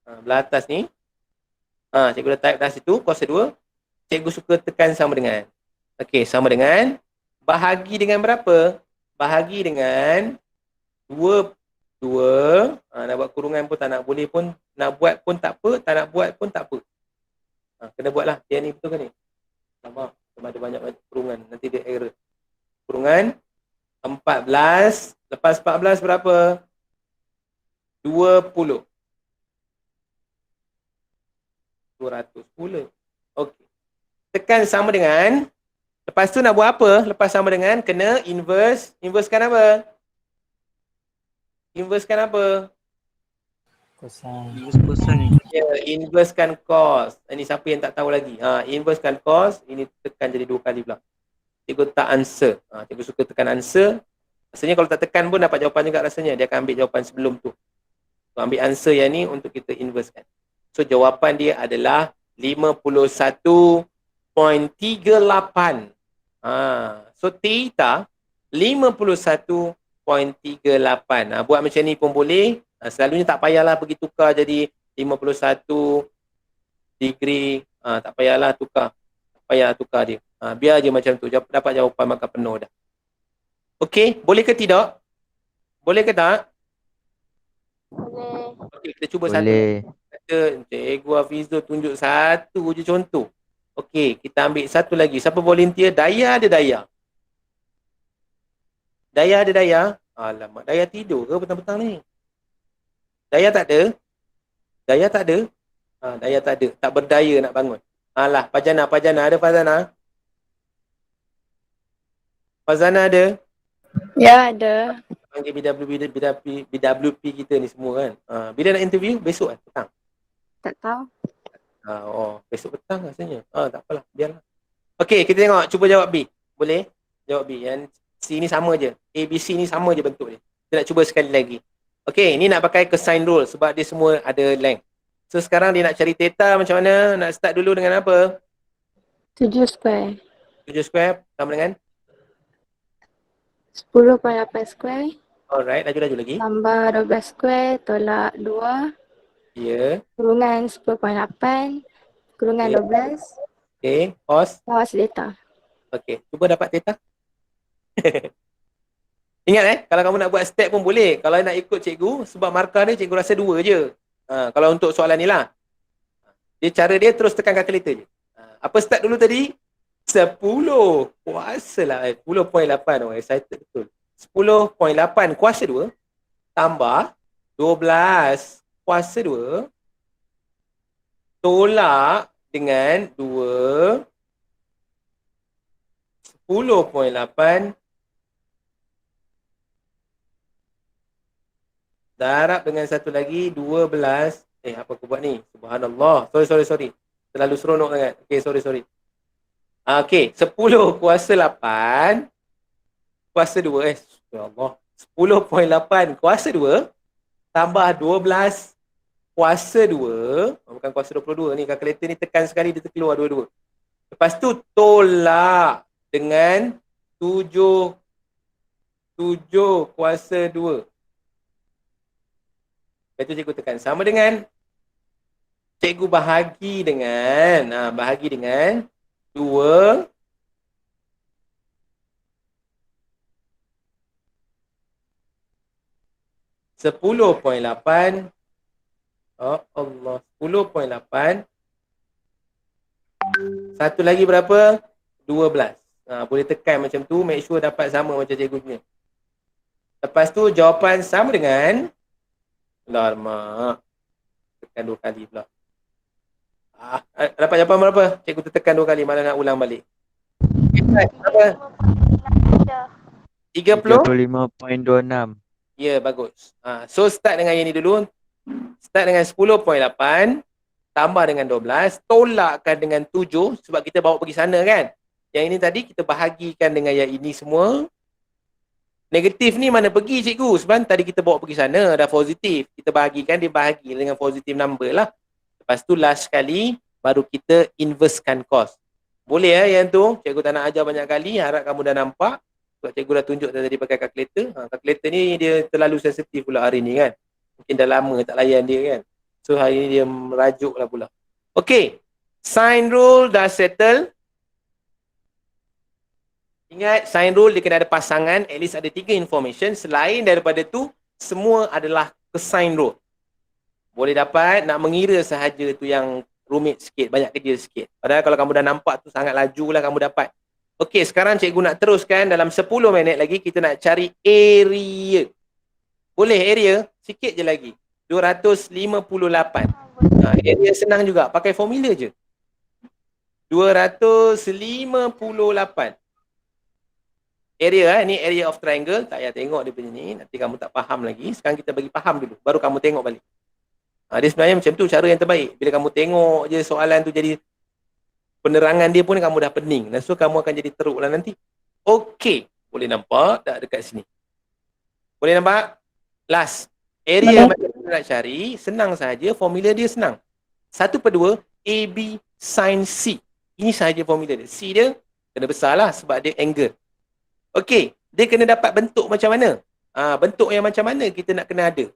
Belah atas ni. Cikgu dah type dah situ, kuasa 2. Cikgu suka tekan sama dengan. Okey, sama dengan. Bahagi dengan berapa? Bahagi dengan 2. Nak buat kurungan pun tak nak boleh pun. Nak buat pun tak apa. Tak nak buat pun tak apa. Kena buatlah. Yang ni betul kan ni? Sama ada banyak kurungan. Nanti dia error. Kurungan 14. Lepas 14 berapa? 20. 200 pula. Okey. Tekan sama dengan. Lepas tu nak buat apa? Lepas sama dengan kena inverse. Inversekan apa? Inversekan apa? Kosong. Ya, inversekan cos. Ini siapa yang tak tahu lagi? Inversekan cos. Ini tekan jadi 2 kali pula. Cikgu tak answer. Cikgu suka tekan answer. Rasanya kalau tak tekan pun dapat jawapan juga rasanya. Dia akan ambil jawapan sebelum tu. So, ambil answer yang ni untuk kita inversekan. So jawapan dia adalah 51.38. So theta 51.38. Buat macam ni pun boleh. Selalunya tak payahlah pergi tukar jadi 51 degree. Tak payahlah tukar. Tak payah tukar dia. Biar je macam tu. Dapat jawapan markah penuh dah. Okey, boleh ke tidak? Boleh ke tak? Boleh. Okey, Kita cuba satu. Boleh. Kata Cikgu Hafizul tunjuk satu je contoh. Okey, kita ambil satu lagi. Siapa volunteer? Daya ada Daya. Daya ada Daya. Alamak, Daya tidur ke petang-petang ni? Daya tak ada? Daya tak ada? Daya tak ada. Tak berdaya nak bangun. Alah, Fazana ada Fazana? Fazana ada? Ya, ada. Panggil BWP kita ni semua kan. Bila nak interview? Besok kan? Petang? Tak tahu. Besok petang rasanya. Tak apalah, biarlah. Okey, kita tengok. Cuba jawab B. Boleh? Jawab B. Yang C ni sama je. A, B, C ni sama je bentuk dia. Kita nak cuba sekali lagi. Okey, ni nak pakai cosine rule sebab dia semua ada length. So, sekarang dia nak cari theta macam mana? Nak start dulu dengan apa? 7 square. 7 square sama dengan? 10.8 square. Alright, laju-laju lagi. Tambah 12 square tolak 2. Ya. Kurungan 10.8. Kurungan Okay. 12. Okey, cos. Cos theta. Okey, cuba dapat theta. Ingat kalau kamu nak buat step pun boleh. Kalau nak ikut cikgu, sebab markah dia cikgu rasa 2 je. Kalau untuk soalan ni lah. Cara dia terus tekan kalkulator je. Apa start dulu tadi? 10. Kuasa lah. 10.8. Oh, excited betul. 10.8 kuasa 2 tambah 12 kuasa 2 tolak dengan 2 10.8 darab dengan satu lagi 12. Apa aku buat ni? Subhanallah. Sorry. Terlalu seronok sangat. Sorry. Okey, 10 kuasa 8 kuasa 2. Ya Allah. 10.8 kuasa 2 tambah 12 kuasa 2. Bukan kuasa 22 ni. Kalkulator ni tekan sekali dia terkeluar 22. Lepas tu tolak dengan 7 kuasa 2. Lepas tu cikgu tekan. Sama dengan cikgu bahagi dengan 2 10.8. Oh Allah. 10.8. Satu lagi berapa? 12. Boleh tekan macam tu. Make sure dapat sama macam cikgu punya. Lepas tu jawapan sama dengan Lama. Tekan 2 kali pula. Dapat jawapan berapa? Cikgu tekan 2 kali. Malah nak ulang balik. Berapa? 30? 35.26. Ya, bagus. So start dengan yang ni dulu. Start dengan 10.8 tambah dengan 12, tolakkan dengan 7 sebab kita bawa pergi sana kan. Yang ini tadi kita bahagikan dengan yang ini semua. Negatif ni mana pergi cikgu? Sebab tadi kita bawa pergi sana dah positif. Kita bahagikan, dia bahagi dengan positif number lah. Lepas tu last sekali baru kita inversekan cos. Boleh yang tu? Cikgu tak nak ajar banyak kali. Harap kamu dah nampak. Sebab cikgu dah tunjuk tadi pakai kalkulator. Kalkulator ni dia terlalu sensitif pula hari ni kan. Mungkin dah lama tak layan dia kan. So hari ni dia merajuk lah pula. Okay. Sign rule dah settle. Ingat sign rule dia kena ada pasangan. At least ada 3 information. Selain daripada tu, semua adalah cosine rule. Boleh dapat, nak mengira sahaja tu yang rumit sikit. Banyak kerja sikit. Padahal kalau kamu dah nampak tu sangat laju lah kamu dapat. Okay, sekarang cikgu nak teruskan. Dalam 10 minit lagi kita nak cari area. Boleh area? Sikit je lagi. 258. Area senang juga. Pakai formula je. 258. Area ni area of triangle. Tak payah tengok dia punya ni. Nanti kamu tak faham lagi. Sekarang kita bagi faham dulu. Baru kamu tengok balik. Dia sebenarnya macam tu cara yang terbaik. Bila kamu tengok je soalan tu jadi penerangan dia pun kamu dah pening. Dan so kamu akan jadi teruk lah nanti. Okey. Boleh nampak tak dekat sini? Boleh nampak? Last. Area yang kita nak cari, senang sahaja. Formula dia senang. 1/2 AB sin C. Ini sahaja formula dia. C dia kena besar lah sebab dia angle. Okey. Dia kena dapat bentuk macam mana? Bentuk yang macam mana kita nak kena ada?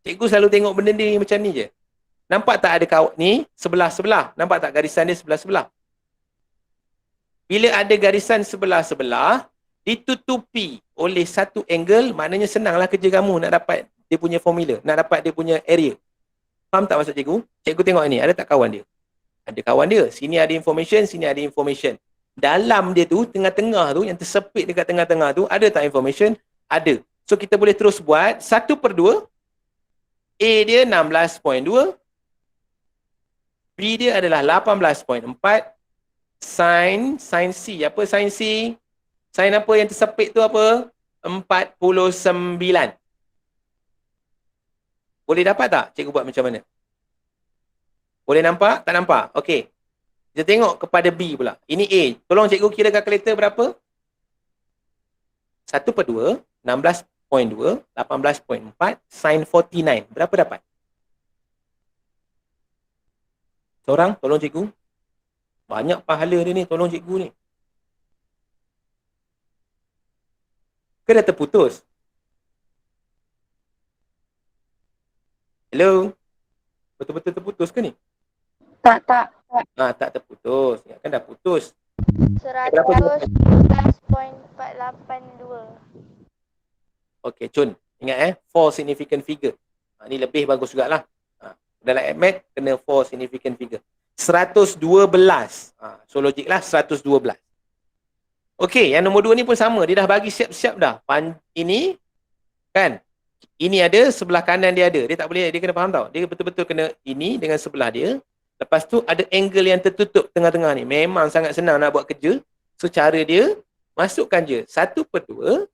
Cikgu selalu tengok benda ni macam ni je. Nampak tak ada kaut ni? Sebelah-sebelah. Nampak tak garisan dia sebelah-sebelah? Bila ada garisan sebelah-sebelah, ditutupi oleh satu angle, maknanya senanglah kerja kamu nak dapat dia punya formula, nak dapat dia punya area. Faham tak maksud cikgu? Cikgu tengok ni, ada tak kawan dia? Ada kawan dia. Sini ada information, sini ada information. Dalam dia tu, tengah-tengah tu, yang tersepit dekat tengah-tengah tu, ada tak information? Ada. So kita boleh terus buat 1/2. A dia 16.2. B dia adalah 18.4. Sin C. Apa sin C? Sin apa yang tersepit tu apa? 49. Boleh dapat tak? Cikgu buat macam mana? Boleh nampak? Tak nampak? Okey. Kita tengok kepada B pula. Ini A. Tolong cikgu kira kalkulator berapa? 1/2, 16.2, 18.4, sin 49. Berapa dapat? Seorang, tolong cikgu. Banyak pahala dia ni, tolong cikgu ni. Ke dah terputus? Hello? Betul-betul terputus ke ni? Tak. Tak terputus. Ingatkan dah putus. 114.482. Okey, Cun. Ingat 4 significant figure. Ni lebih bagus jugalah. Dalam AdMath, kena 4 significant figure. 112. So logik lah 112. Okey, yang nombor 2 ni pun sama. Dia dah bagi siap-siap dah. Ini, kan? Ini ada, sebelah kanan dia ada. Dia tak boleh, dia kena faham tau. Dia betul-betul kena ini dengan sebelah dia. Lepas tu ada angle yang tertutup tengah-tengah ni. Memang sangat senang nak buat kerja. So cara dia, masukkan je 1/2.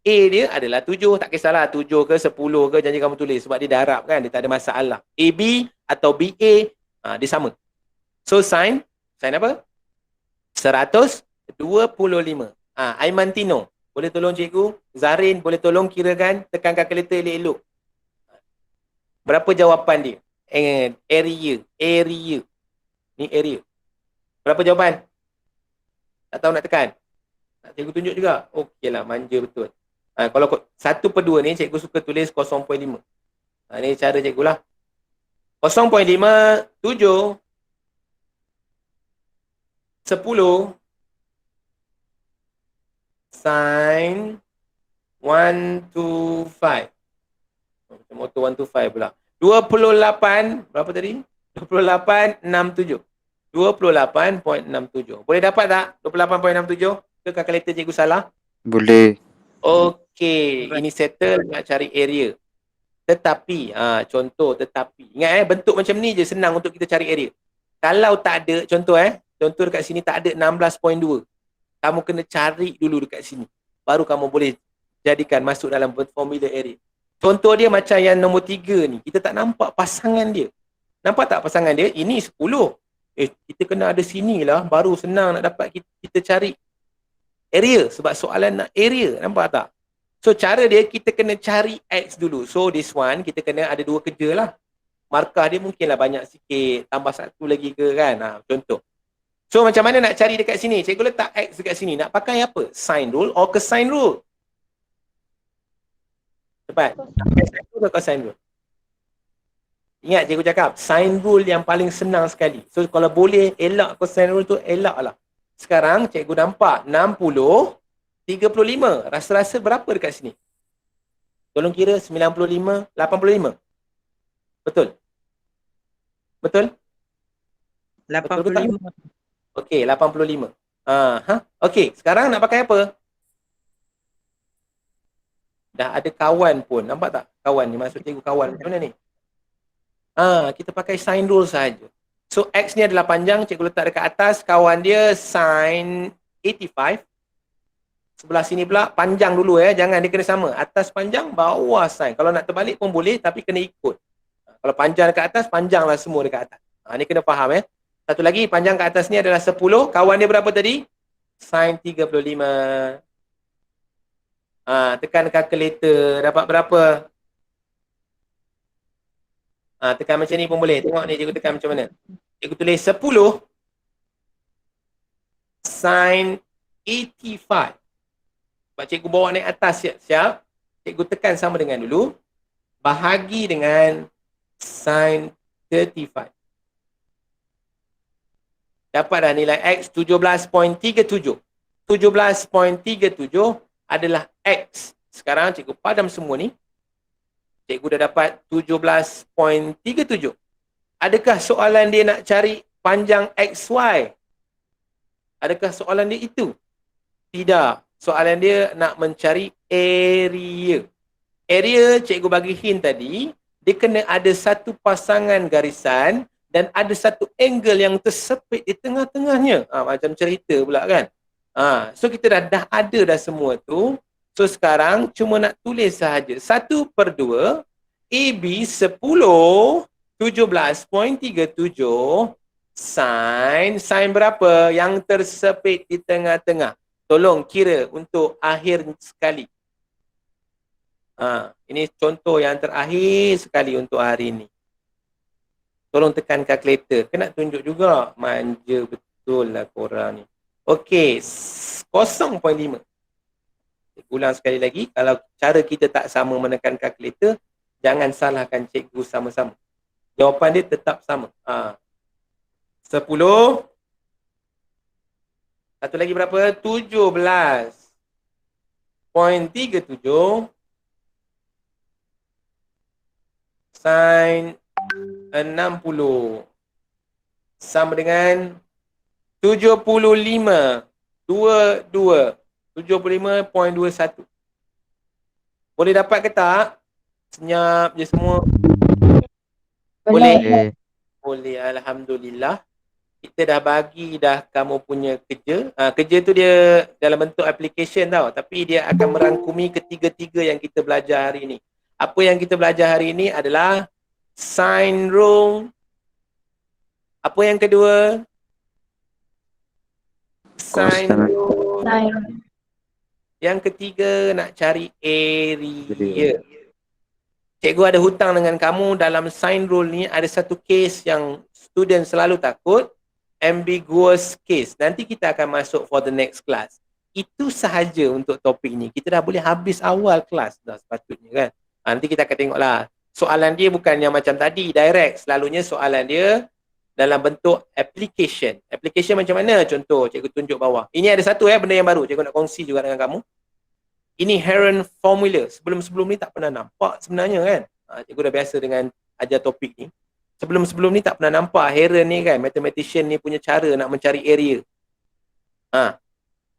A dia adalah 7. Tak kisahlah 7 ke 10 ke janji kamu tulis. Sebab dia darab kan. Dia tak ada masalah. AB atau BA, dia sama. So sin apa? 125. Aiman Tino. Boleh tolong cikgu? Zarin boleh tolong kirakan? Tekan kalkulator elok-elok. Berapa jawapan dia? Area. Ni area. Berapa jawapan? Tak tahu nak tekan? Tak cikgu tunjuk juga? Okeylah, manja betul. Kalau 1/2 ni cikgu suka tulis 0.5. Ni cara cikgu lah. 0.5, 7, 10, sin 125. Macam motor 125 pula. 28, berapa tadi? 28.67. 28.67. Boleh dapat tak 28.67? Ke kalkulator cikgu salah? Boleh. Okey, ini settle nak cari area. Tetapi, contoh tetapi. Ingat bentuk macam ni je senang untuk kita cari area. Kalau tak ada, contoh dekat sini tak ada 16.2. Kamu kena cari dulu dekat sini. Baru kamu boleh jadikan masuk dalam formula area. Contoh dia macam yang nombor 3 ni. Kita tak nampak pasangan dia. Nampak tak pasangan dia? Ini 10. Kita kena ada sini lah. Baru senang nak dapat kita cari area. Sebab soalan nak area. Nampak tak? So cara dia kita kena cari X dulu. So this one kita kena ada 2 kerja lah. Markah dia mungkinlah banyak sikit. Tambah 1 lagi ke kan? Contoh. So macam mana nak cari dekat sini? Cikgu letak X dekat sini. Nak pakai apa? Sine rule or cosine rule? Cepat. Sine rule atau cosine rule? Ingat cikgu cakap, sine rule yang paling senang sekali. So kalau boleh elak cosine rule tu, elak lah. Sekarang cikgu nampak 60, 35. Rasa-rasa berapa dekat sini? Tolong kira 95, 85. Betul? Betul? 85. Okey, 85. Okey, sekarang nak pakai apa? Dah ada kawan pun. Nampak tak? Kawan ni, maksud cikgu kawan. Macam mana ni? Kita pakai sine rule saja. So, X ni adalah panjang. Cikgu letak dekat atas. Kawan dia sin 85. Sebelah sini pula panjang dulu Jangan dia kena sama. Atas panjang, bawah sin. Kalau nak terbalik pun boleh, tapi kena ikut. Kalau panjang dekat atas, panjanglah semua dekat atas. Ni kena faham Satu lagi, panjang kat atas ni adalah 10. Kawan dia berapa tadi? Sin 35. Tekan kalkulator. Dapat berapa? Tekan macam ni pun boleh. Tengok ni cikgu tekan macam mana. Cikgu tulis 10 sin 85. Sebab cikgu bawa naik atas siap-siap. Cikgu tekan sama dengan dulu. Bahagi dengan sin 35. Dapat dah nilai X 17.37. 17.37 adalah X. Sekarang cikgu padam semua ni. Cikgu dah dapat 17.37. Adakah soalan dia nak cari panjang XY? Adakah soalan dia itu? Tidak. Soalan dia nak mencari area. Area cikgu bagi hint tadi, dia kena ada satu pasangan garisan dan ada satu angle yang tersepit di tengah-tengahnya. Macam cerita pula kan. So kita dah ada dah semua tu. So sekarang cuma nak tulis sahaja. 1/2 AB 10 17.37 sin berapa yang tersepit di tengah-tengah. Tolong kira untuk akhir sekali. Ini contoh yang terakhir sekali untuk hari ini. Tolong tekan kalkulator. Kena tunjuk juga. Manja betul lah korang ni. Okey, 0.5. Ulang sekali lagi. Kalau cara kita tak sama menekan kalkulator, jangan salahkan cikgu sama-sama. Jawapan dia tetap sama. 10. Satu lagi berapa? 17.37 sin 60 sama dengan 75.21. Boleh dapat ke tak? Senyap je semua. Boleh? Boleh, alhamdulillah. Kita dah bagi dah kamu punya kerja. Kerja tu dia dalam bentuk application tau. Tapi dia akan merangkumi ketiga-tiga yang kita belajar hari ni. Apa yang kita belajar hari ini adalah sign rule. Apa yang kedua? Sign rule. Yang ketiga nak cari area. Cikgu ada hutang dengan kamu dalam sign rule ni. Ada satu case yang student selalu takut. Ambiguous case. Nanti kita akan masuk for the next class. Itu sahaja untuk topik ni. Kita dah boleh habis awal kelas dah sepatutnya kan. Nanti kita akan tengoklah. Soalan dia bukan yang macam tadi, direct. Selalunya soalan dia dalam bentuk application. Application macam mana? Contoh, cikgu tunjuk bawah. Ini ada satu benda yang baru. Cikgu nak kongsi juga dengan kamu. Ini Heron formula. Sebelum-sebelum ni tak pernah nampak sebenarnya kan. Cikgu dah biasa dengan ajar topik ni. Sebelum-sebelum ni tak pernah nampak Heron ni kan, mathematician ni punya cara nak mencari area.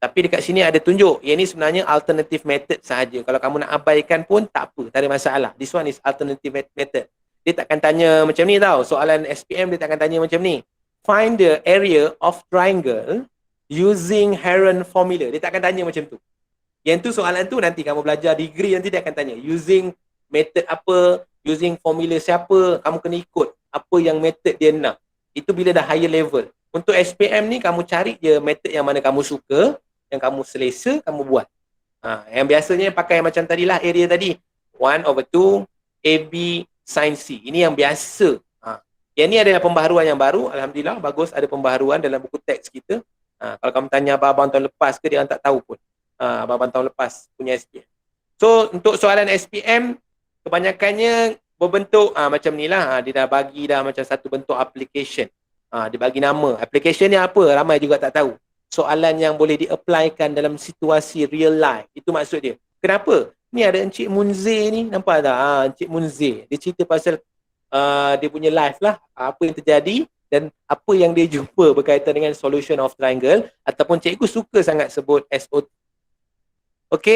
Tapi dekat sini ada tunjuk. Yang ni sebenarnya alternative method sahaja. Kalau kamu nak abaikan pun tak apa, tak ada masalah. This one is alternative method. Dia takkan tanya macam ni tau. Soalan SPM dia takkan tanya macam ni. Find the area of triangle using Heron formula. Dia takkan tanya macam tu. Yang tu soalan tu nanti kamu belajar degree nanti dia akan tanya. Using method apa, using formula siapa, kamu kena ikut apa yang method dia nak. Itu bila dah higher level. Untuk SPM ni kamu cari je method yang mana kamu suka, yang kamu selesa, kamu buat. Yang biasanya pakai macam tadilah area tadi. 1/2 AB sin C. Ini yang biasa. Yang ni adalah pembaharuan yang baru. Alhamdulillah, bagus ada pembaharuan dalam buku teks kita. Kalau kamu tanya abang-abang tahun lepas ke, dia orang tak tahu pun. Abang-abang tahun lepas punya SPM. So, untuk soalan SPM, kebanyakannya berbentuk macam ni lah. Dia dah bagi dah macam satu bentuk application. Dia bagi nama. Application ni apa? Ramai juga tak tahu. Soalan yang boleh di-applykan dalam situasi real life. Itu maksud dia. Kenapa? Ni ada Encik Munzir ni. Nampak tak? Encik Munzir. Dia cerita pasal dia punya life lah. Apa yang terjadi dan apa yang dia jumpa berkaitan dengan solution of triangle. Ataupun cikgu suka sangat sebut SOT